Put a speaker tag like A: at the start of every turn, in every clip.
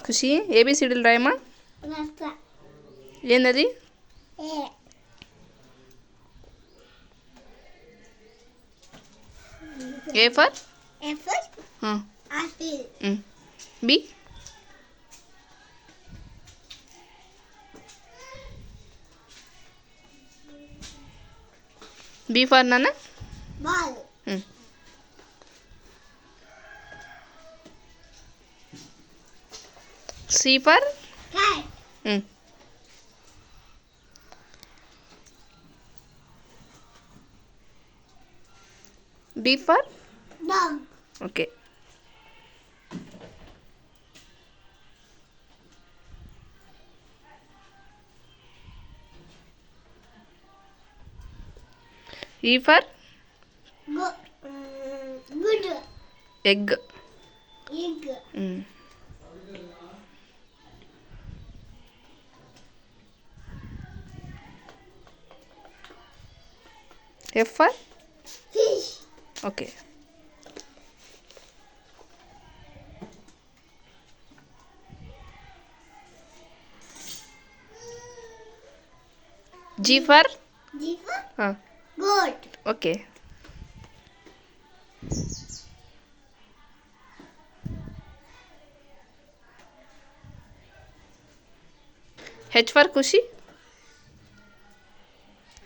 A: ఖుషి ఏబిసిడీలు రాయమ్మా. ఏందది? A for B B for నాన్న C for D for
B: dog.
A: Okay. E for
B: Good.
A: Egg.
B: Egg.
A: F for
B: Fish.
A: Okay. G for
B: G for goat.
A: Okay. H for Kushi.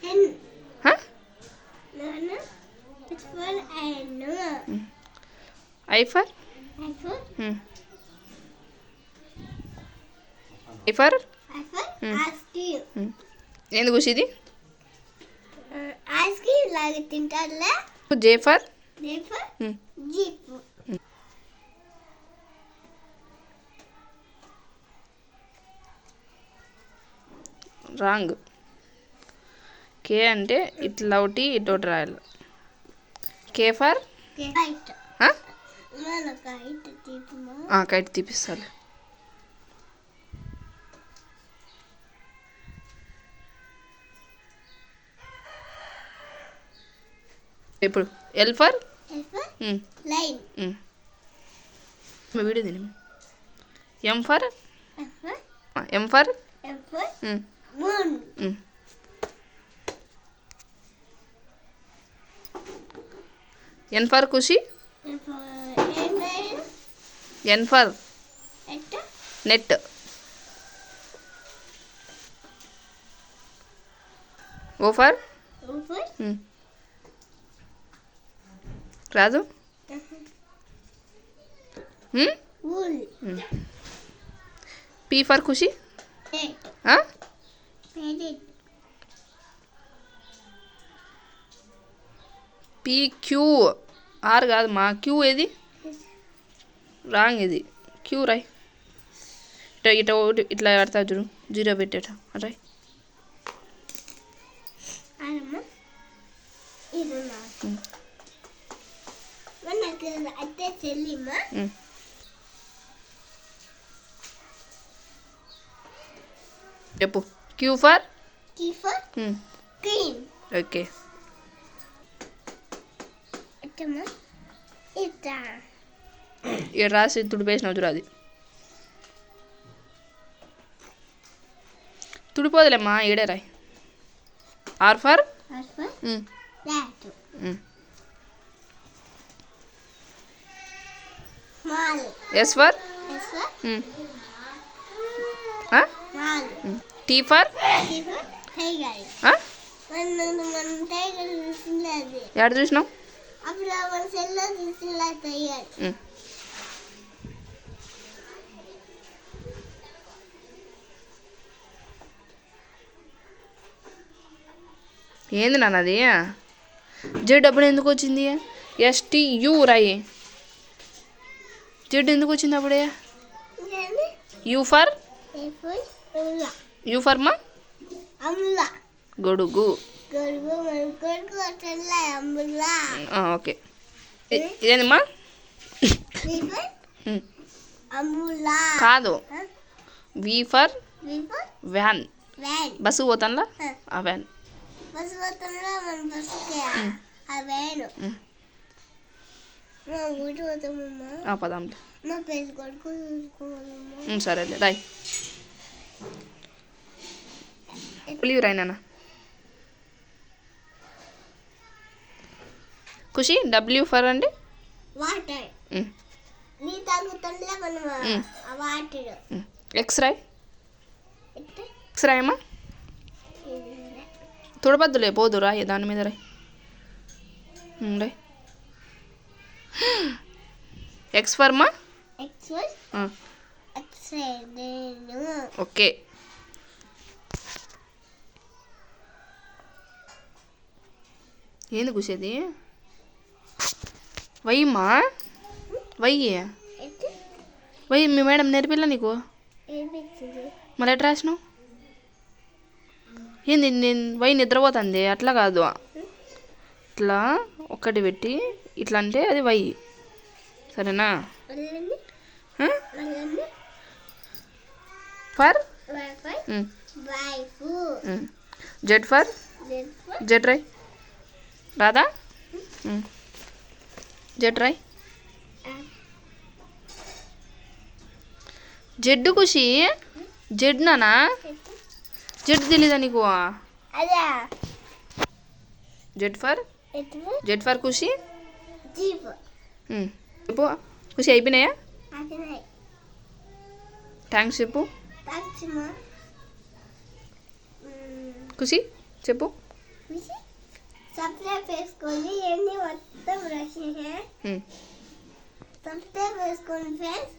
B: Hen.
A: Huh?
B: No. It's for hen.
A: I for
B: I for
A: I for
B: I for ice cream.
A: ఏంది ఖుషి ఇది?
B: Ice cream లాగా తింటారులే.
A: J for
B: J for jeep.
A: Wrong. K అంటే ఇట్లా ఒకటి ఇటు ఒకటి రాయాలి. K for
B: kite. మన కైట్ తీపమా?
A: కైట్ తీపిస్తాను. ఇప్పుడు L ఫర్
B: లైన్.
A: వీడియో తిని. M for M for
B: moon.
A: N for Khushi. N for net. O for రాదు. P for Khushi. PQ R కాదు మా Q ఏది? రాంగ్ ఇది. Q రాయ్. ఇట్లా ఇట్లా ఆడతా చూడు, జీరో పెట్టేట రాయ్. చెప్పు. Q for
B: cream.
A: ఓకే. ఇక్కడ రాసి తుడిపేసినావు చూడు, అది తుడిపోదులేమ్మా, ఈడే రాయ్. R for S for T for ఎక్కడ చూసినావు? ఏంది నాన్న అది? జెడ్ అప్పుడు ఎందుకు వచ్చింది? STU రాయి. జెడ్ ఎందుకు వచ్చింది అప్పుడే? యూ ఫర్ మా గొడుగు. ఓకే. ఇదేందమ్మా? కాదు. V for van. బస్సు పోతానులా, ఆ వ్యాన్. పదాంలే. సరేలే రాయ్. డబ్ల్యూ రాయి నాన్న. ఖుషి డబ్ల్యూ ఫర్ అండి
B: వాటర్. నీ తాగుతుండలే మనం వాటర్.
A: ఎక్స్ రాయ్. ఎక్స్ రాయమ్మా. తొడబద్దులే పోదు రాయి దాని మీద రాయ్. రాయ్. ఎక్స్ ఫర్మా. ఓకే. ఏంది కూసేది వయ్యమ్మా వయ్యి వయ్యి మీ మేడం నేర్పిల్లా నీకు మళ్ళీ ఎట్లా రాసినావు ఏంది నేను వై నిద్రపోతుంది అట్లా కాదు ఇట్లా ఒక్కటి పెట్టి ఇట్లా అంటే అది వై సరేనా ఫర్ జెడ్ ఫర్ జెడ్ రై రాదా జెడ్ రై జెడ్ ఖుషి జెడ్ నానా జెడ్ తెలీదా నీకు జెడ్ ఫర్ ఖుషి చెప్పు ఖుషి అయిపోయినాయా థ్యాంక్స్ చెప్పు ఖుషి చెప్పు
B: సబ్స్క్రైబ్ చేసుకోండి ఎన్ని మొత్తం రష్ సబ్స్క్రైబ్ చేసుకోండి ఫ్రెండ్స్